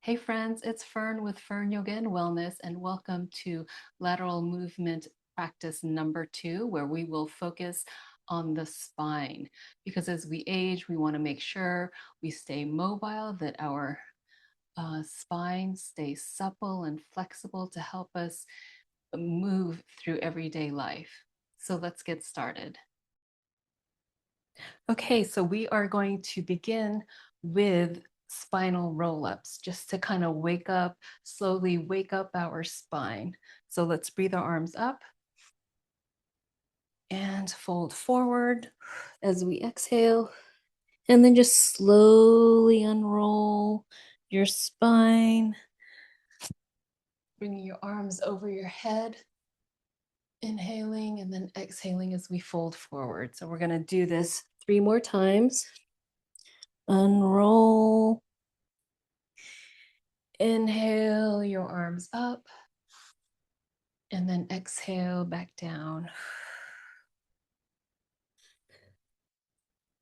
Hey friends, it's Fern with Fern Yoga and Wellness, and welcome to lateral movement practice number 2, where we will focus on the spine. Because as we age, we want to make sure we stay mobile, that our spine stays supple and flexible to help us move through everyday life. So let's get started. Okay, so we are going to begin with spinal roll-ups just to kind of slowly wake up our spine. So let's breathe our arms up and fold forward as we exhale, and then just slowly unroll your spine, bringing your arms over your head, inhaling and then exhaling as we fold forward. So we're going to do this 3 more times. Unroll. Inhale your arms up and then exhale back down.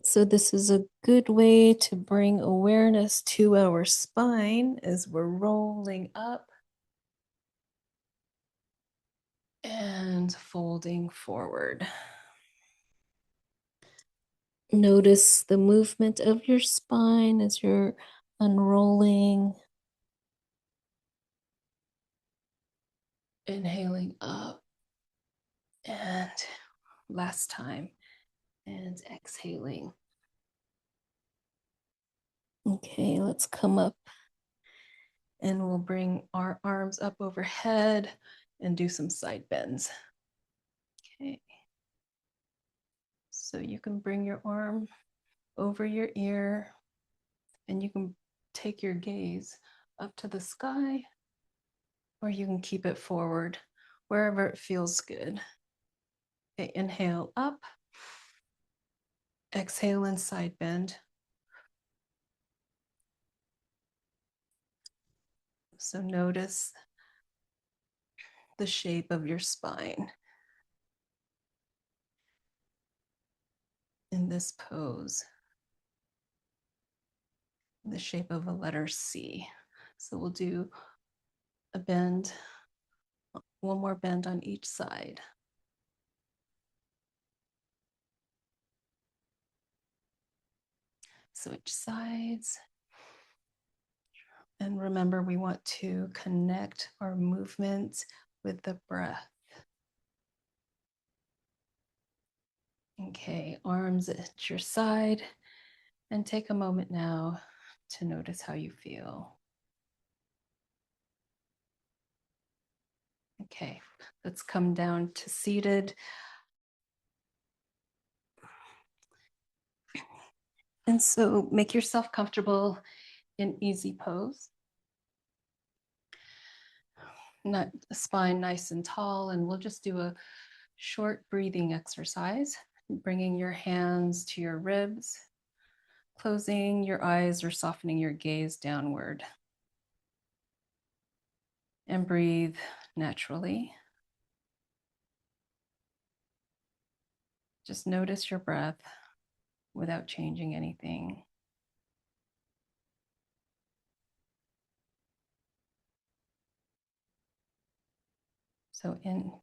So this is a good way to bring awareness to our spine as we're rolling up and folding forward. Notice the movement of your spine as you're unrolling. Inhaling up and last time, and exhaling. Okay, let's come up and we'll bring our arms up overhead and do some side bends. Okay. So you can bring your arm over your ear and you can take your gaze up to the sky, or you can keep it forward wherever it feels good. Okay, inhale up, exhale and side bend. So notice the shape of your spine in this pose, the shape of a letter C. So we'll do a bend, one more bend on each side. Switch sides. And remember, we want to connect our movement with the breath. Okay, arms at your side, and take a moment now to notice how you feel. Okay, let's come down to seated. And so make yourself comfortable in easy pose. Not spine nice and tall, and we'll just do a short breathing exercise, bringing your hands to your ribs, closing your eyes or softening your gaze downward. And breathe naturally. Just notice your breath without changing anything. So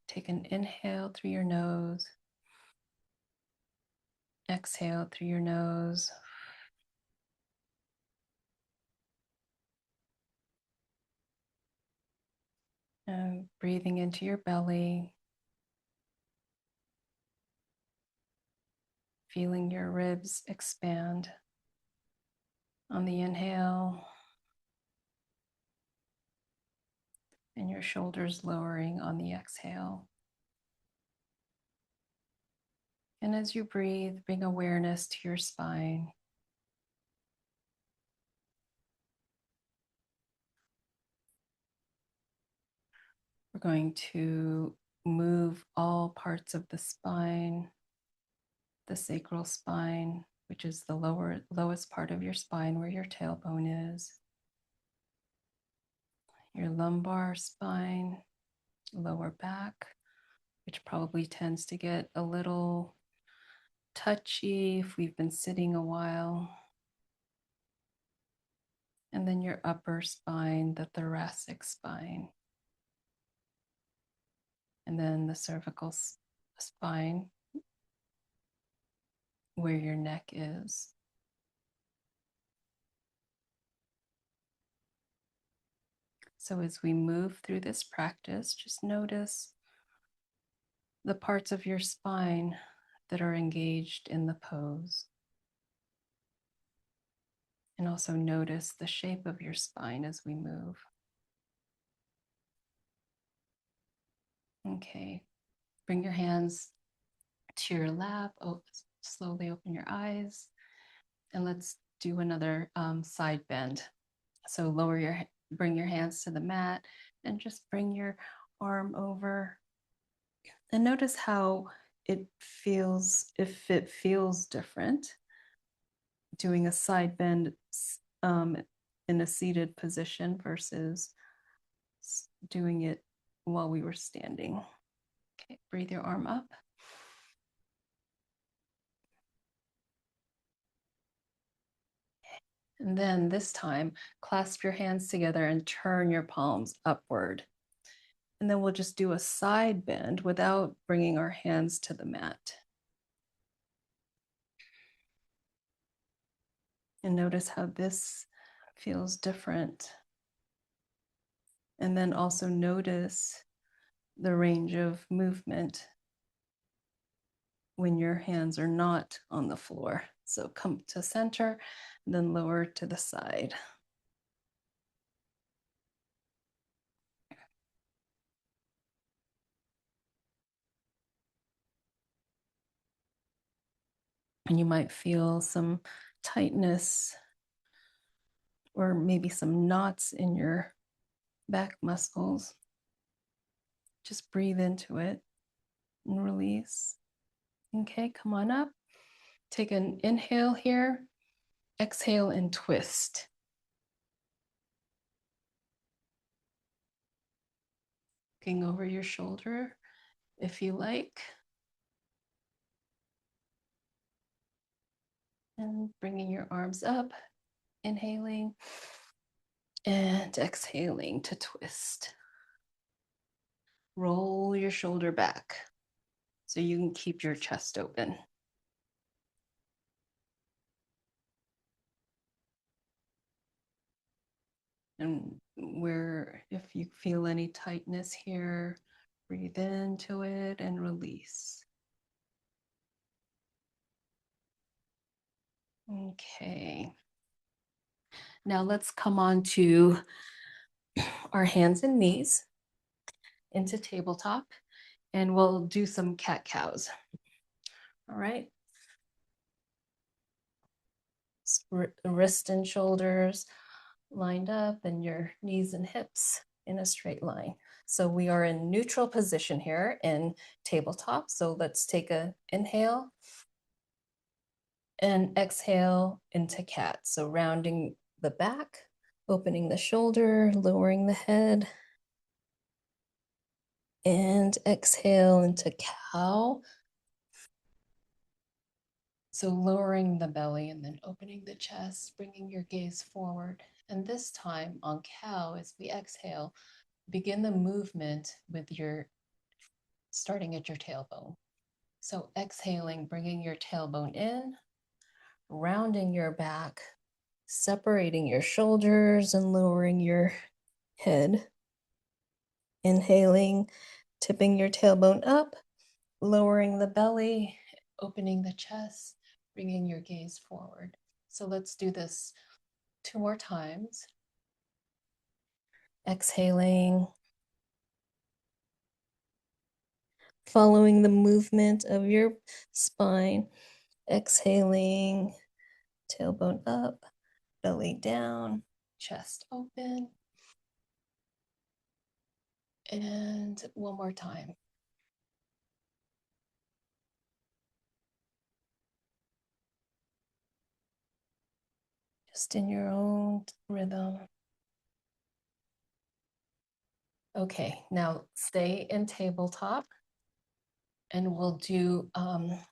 take an inhale through your nose. Exhale through your nose. And breathing into your belly. Feeling your ribs expand on the inhale. And your shoulders lowering on the exhale. And as you breathe, bring awareness to your spine. We're going to move all parts of the spine, the sacral spine, which is the lowest part of your spine where your tailbone is, your lumbar spine, lower back, which probably tends to get a little touchy if we've been sitting a while, And then your upper spine, the thoracic spine. And then the cervical spine, where your neck is. So as we move through this practice, just notice the parts of your spine that are engaged in the pose. And also notice the shape of your spine as we move. Okay, bring your hands to your lap. Slowly open your eyes. And let's do another side bend. So bring your hands to the mat and just bring your arm over. And notice how it feels, if it feels different, doing a side bend in a seated position versus doing it while we were standing. Okay, breathe your arm up. And then this time, clasp your hands together and turn your palms upward. And then we'll just do a side bend without bringing our hands to the mat. And notice how this feels different. And then also notice the range of movement when your hands are not on the floor. So come to center, then lower to the side. And you might feel some tightness or maybe some knots in your back muscles. Just breathe into it and release. Okay, come on up. Take an inhale here, exhale and twist. Looking over your shoulder if you like. And bringing your arms up, inhaling and exhaling to twist. Roll your shoulder back so you can keep your chest open. And if you feel any tightness here, breathe into it and release. Okay. Now let's come on to our hands and knees into tabletop, and we'll do some cat-cows. All right. Wrist and shoulders lined up, and your knees and hips in a straight line. So we are in neutral position here in tabletop. So let's take an inhale and exhale into cat. So rounding the back, opening the shoulder, lowering the head, and exhale into cow. So lowering the belly and then opening the chest, bringing your gaze forward. And this time on cow, as we exhale, begin the movement with starting at your tailbone. So exhaling, bringing your tailbone in, rounding your back, separating your shoulders and lowering your head. Inhaling, tipping your tailbone up, lowering the belly, opening the chest, bringing your gaze forward. So let's do this 2 more times. Exhaling, following the movement of your spine. Exhaling, tailbone up, belly down, chest open. And one more time. Just in your own rhythm. Okay, now stay in tabletop, and we'll do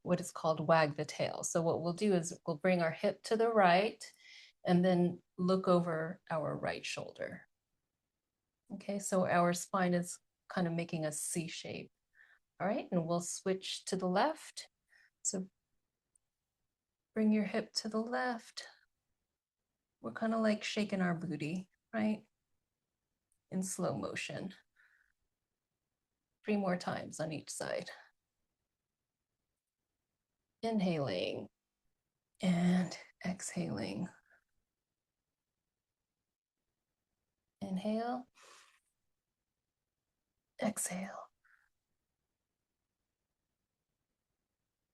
what is called wag the tail. So what we'll do is we'll bring our hip to the right and then look over our right shoulder. Okay, so our spine is kind of making a C shape. All right, and we'll switch to the left. So bring your hip to the left. We're kind of like shaking our booty, right? In slow motion. 3 more times on each side. Inhaling and exhaling. Inhale, exhale.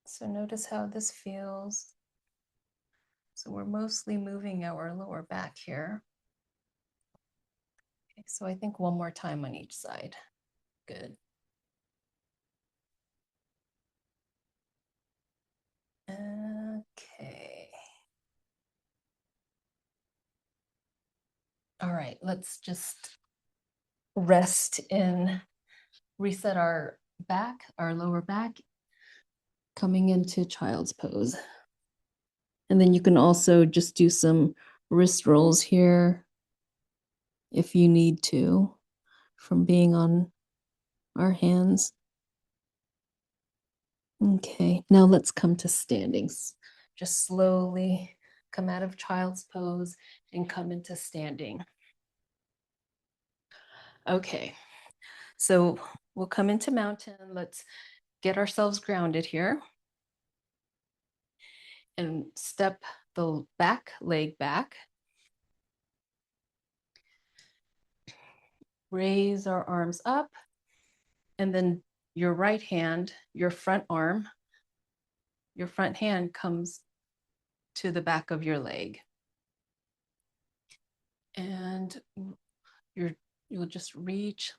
So notice how this feels. So we're mostly moving our lower back here. Okay, so I think 1 more time on each side. Good. Okay. All right, let's just rest in, reset our back, our lower back, coming into child's pose. And then you can also just do some wrist rolls here if you need to, from being on our hands. Okay, now let's come to standings. Just slowly come out of child's pose and come into standing. Okay, so we'll come into mountain. Let's get ourselves grounded here and step the back leg back. Raise our arms up, and then your right hand, your front arm, your front hand comes to the back of your leg. And you'll just reach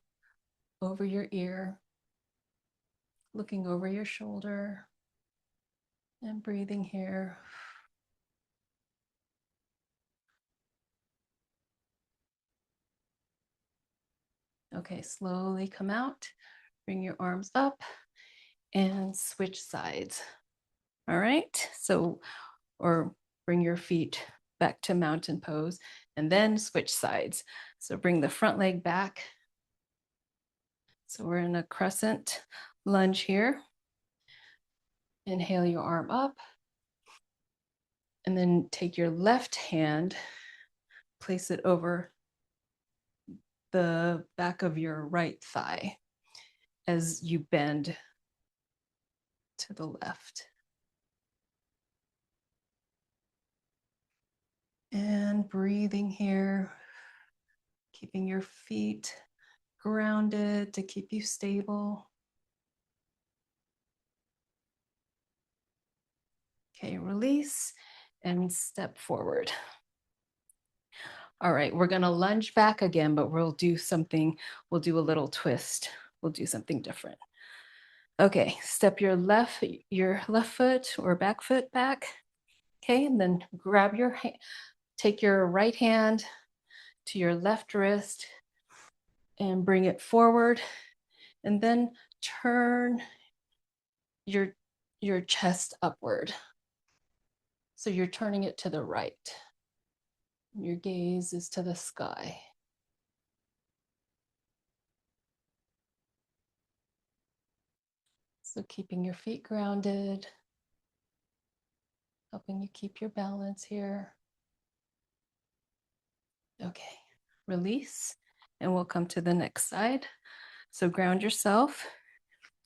over your ear, looking over your shoulder and breathing here. Okay, slowly come out, bring your arms up and switch sides. All right, so, or bring your feet back to mountain pose and then switch sides. So bring the front leg back. So we're in a crescent lunge here. Inhale your arm up, and then take your left hand, place it over the back of your right thigh as you bend to the left. And breathing here, keeping your feet grounded to keep you stable. Okay, release and step forward. All right, we're gonna lunge back again, but we'll do a little twist. We'll do something different. Okay, step your left foot or back foot back. Okay, and then grab take your right hand to your left wrist and bring it forward, and then turn your chest upward. So you're turning it to the right. Your gaze is to the sky. So keeping your feet grounded, helping you keep your balance here. Okay, release, and we'll come to the next side. So ground yourself,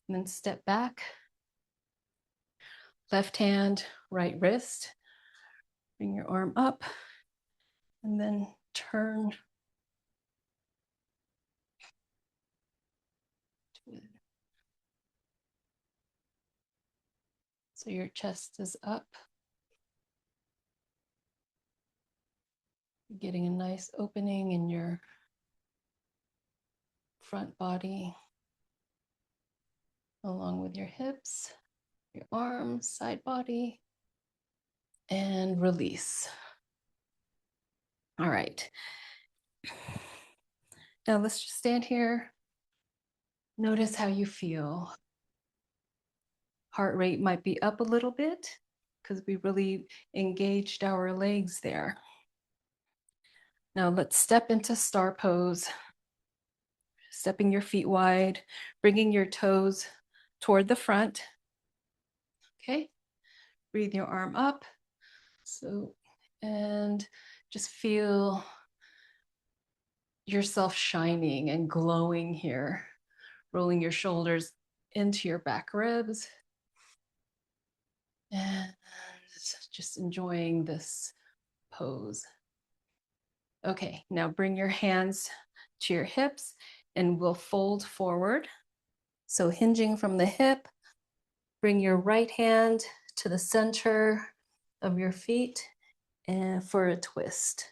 and then step back. Left hand, right wrist. Bring your arm up, and then turn. So your chest is up. You're getting a nice opening in your front body, along with your hips, your arms, side body, and release. All right. Now let's just stand here. Notice how you feel. Heart rate might be up a little bit because we really engaged our legs there. Now let's step into star pose, stepping your feet wide, bringing your toes toward the front. Okay, breathe your arm up. So, and just feel yourself shining and glowing here, rolling your shoulders into your back ribs and just enjoying this pose. Okay, now bring your hands to your hips and we'll fold forward. So hinging from the hip, bring your right hand to the center of your feet and for a twist.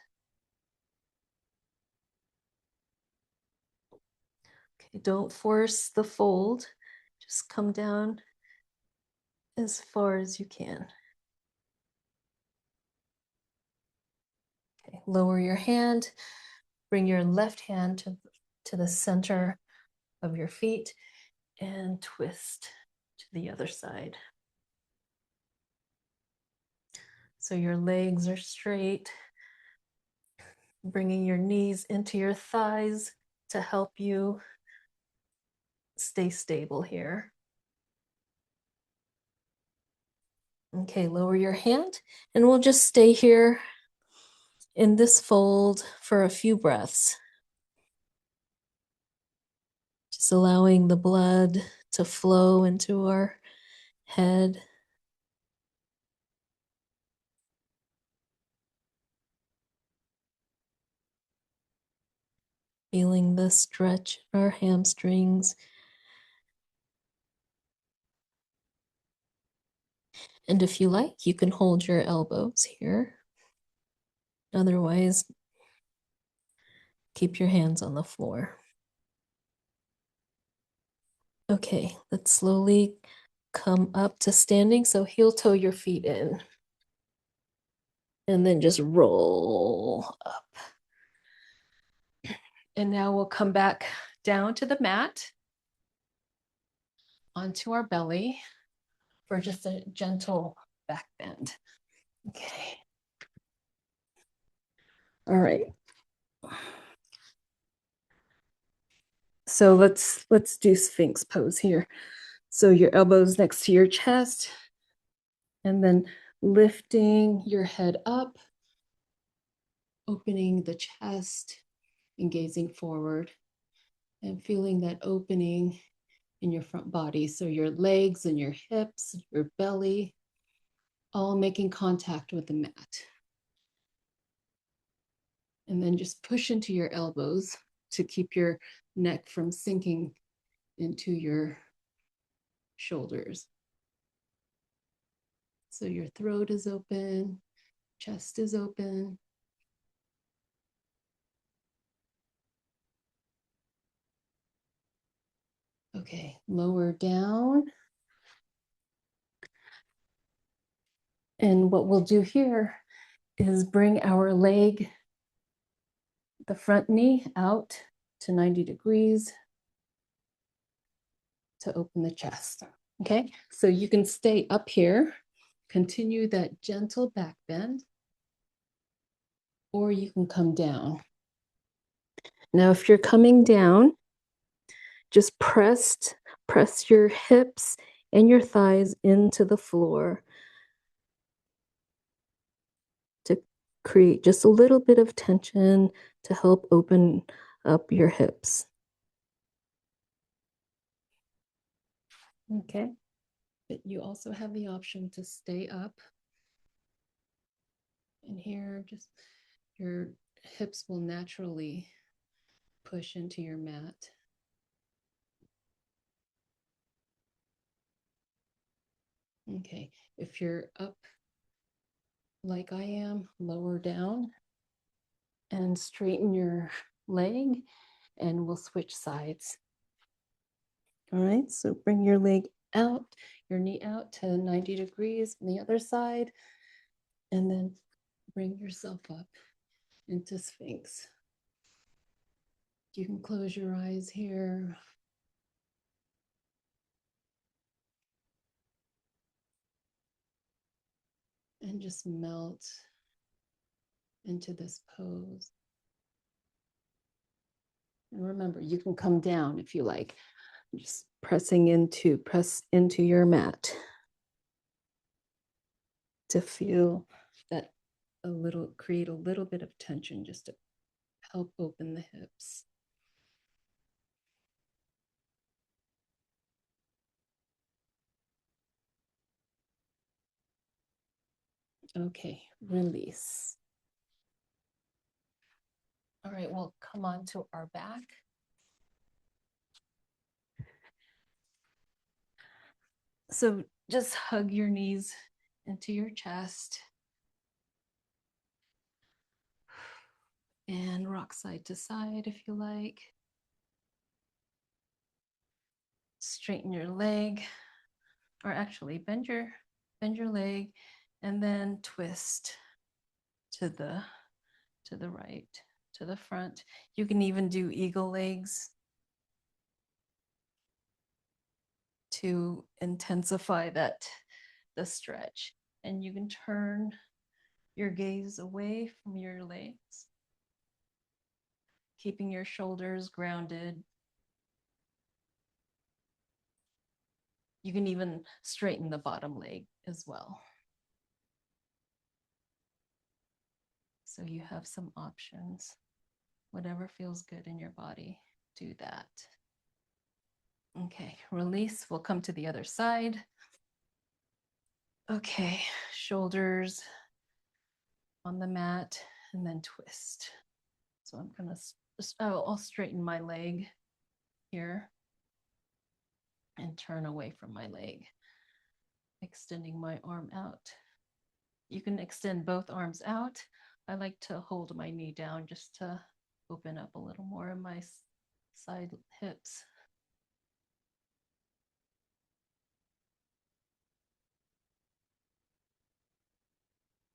Okay, don't force the fold. Just come down as far as you can. Okay, lower your hand, bring your left hand to the center of your feet and twist to the other side. So your legs are straight, bringing your knees into your thighs to help you stay stable here. Okay, lower your hand and we'll just stay here in this fold for a few breaths. Just allowing the blood to flow into our head. Feeling the stretch in our hamstrings. And if you like, you can hold your elbows here. Otherwise, keep your hands on the floor. Okay, let's slowly come up to standing. So heel toe your feet in. And then just roll up. And now we'll come back down to the mat, onto our belly for just a gentle back bend. Okay. All right. So let's do Sphinx pose here. So your elbows next to your chest and then lifting your head up, opening the chest and gazing forward and feeling that opening in your front body. So your legs and your hips, your belly, all making contact with the mat. And then just push into your elbows to keep your neck from sinking into your shoulders. So your throat is open, chest is open. Okay, lower down. And what we'll do here is bring our leg, the front knee out to 90 degrees to open the chest. Okay, so you can stay up here, continue that gentle back bend, or you can come down. Now, if you're coming down, just press your hips and your thighs into the floor to create just a little bit of tension to help open up your hips. Okay, but you also have the option to stay up. And here, just your hips will naturally push into your mat. Okay, if you're up like I am, lower down and straighten your leg and we'll switch sides. All right, so bring your leg out, your knee out to 90 degrees on the other side, and then bring yourself up into Sphinx. You can close your eyes here. And just melt into this pose. And remember, you can come down if you like. Just press into your mat to feel that create a little bit of tension just to help open the hips. Okay, release. All right, we'll come on to our back. So just hug your knees into your chest and rock side to side if you like. Straighten your leg, or actually bend your leg and then twist to the right, to the front. You can even do eagle legs to intensify the stretch. And you can turn your gaze away from your legs, keeping your shoulders grounded. You can even straighten the bottom leg as well. So you have some options. Whatever feels good in your body, do that. Okay, release. We'll come to the other side. Okay, shoulders on the mat and then twist. So I'm gonna I'll straighten my leg here and turn away from my leg, extending my arm out. You can extend both arms out. I like to hold my knee down just to open up a little more in my side hips.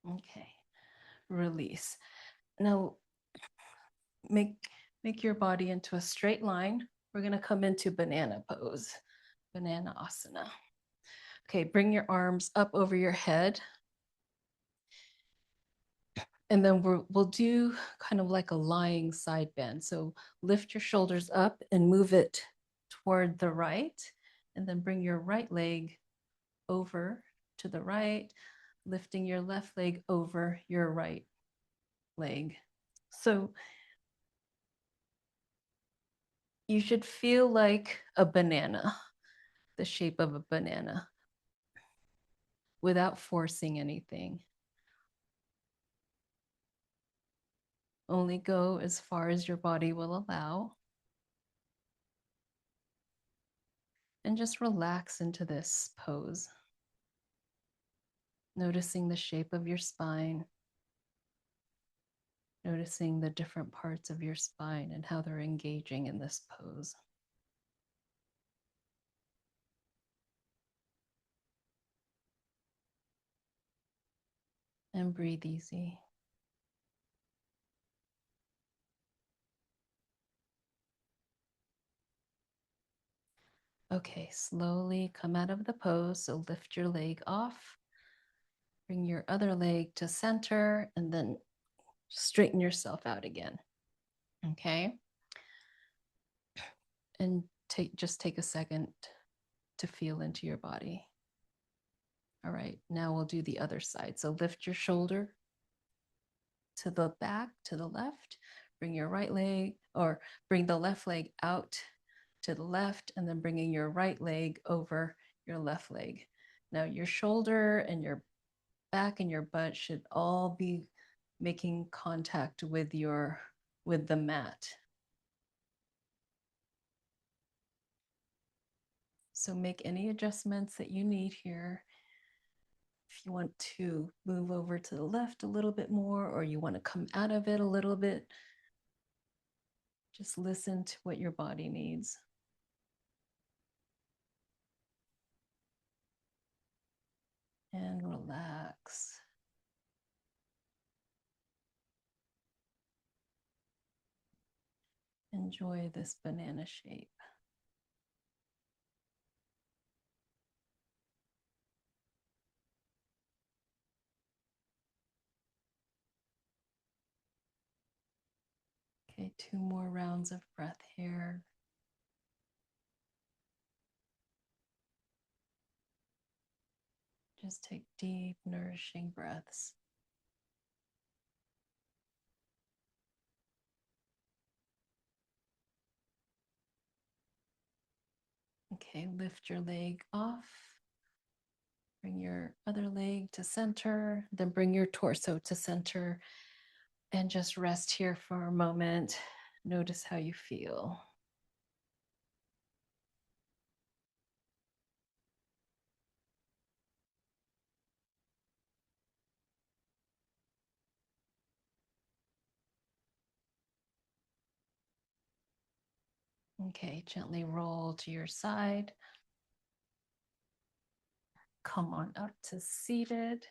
Okay, release. Now make your body into a straight line. We're gonna come into banana pose, banana asana. Okay, bring your arms up over your head. And then we'll do kind of like a lying side bend. So lift your shoulders up and move it toward the right. And then bring your right leg over to the right, lifting your left leg over your right leg. So you should feel like a banana, the shape of a banana, without forcing anything. Only go as far as your body will allow. And just relax into this pose, noticing the shape of your spine, noticing the different parts of your spine and how they're engaging in this pose. And breathe easy. Okay, slowly come out of the pose. So lift your leg off, bring your other leg to center, and then straighten yourself out again. Okay. And just take a second to feel into your body. All right, now we'll do the other side. So lift your shoulder to the back, to the left, bring your right leg, or bring the left leg out to the left, and then bringing your right leg over your left leg. Now your shoulder and your back and your butt should all be making contact with the mat. So make any adjustments that you need here. If you want to move over to the left a little bit more, or you want to come out of it a little bit, just listen to what your body needs. And relax. Enjoy this banana shape. Okay, Okay, 2 more rounds of breath here. Just take deep, nourishing breaths. Okay, lift your leg off. Bring your other leg to center, then bring your torso to center and just rest here for a moment. Notice how you feel. Okay, gently roll to your side. Come on up to seated.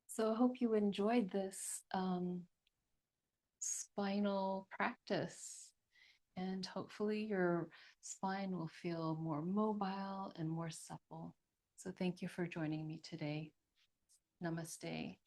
So I hope you enjoyed this spinal practice, and hopefully your spine will feel more mobile and more supple. So thank you for joining me today. Namaste.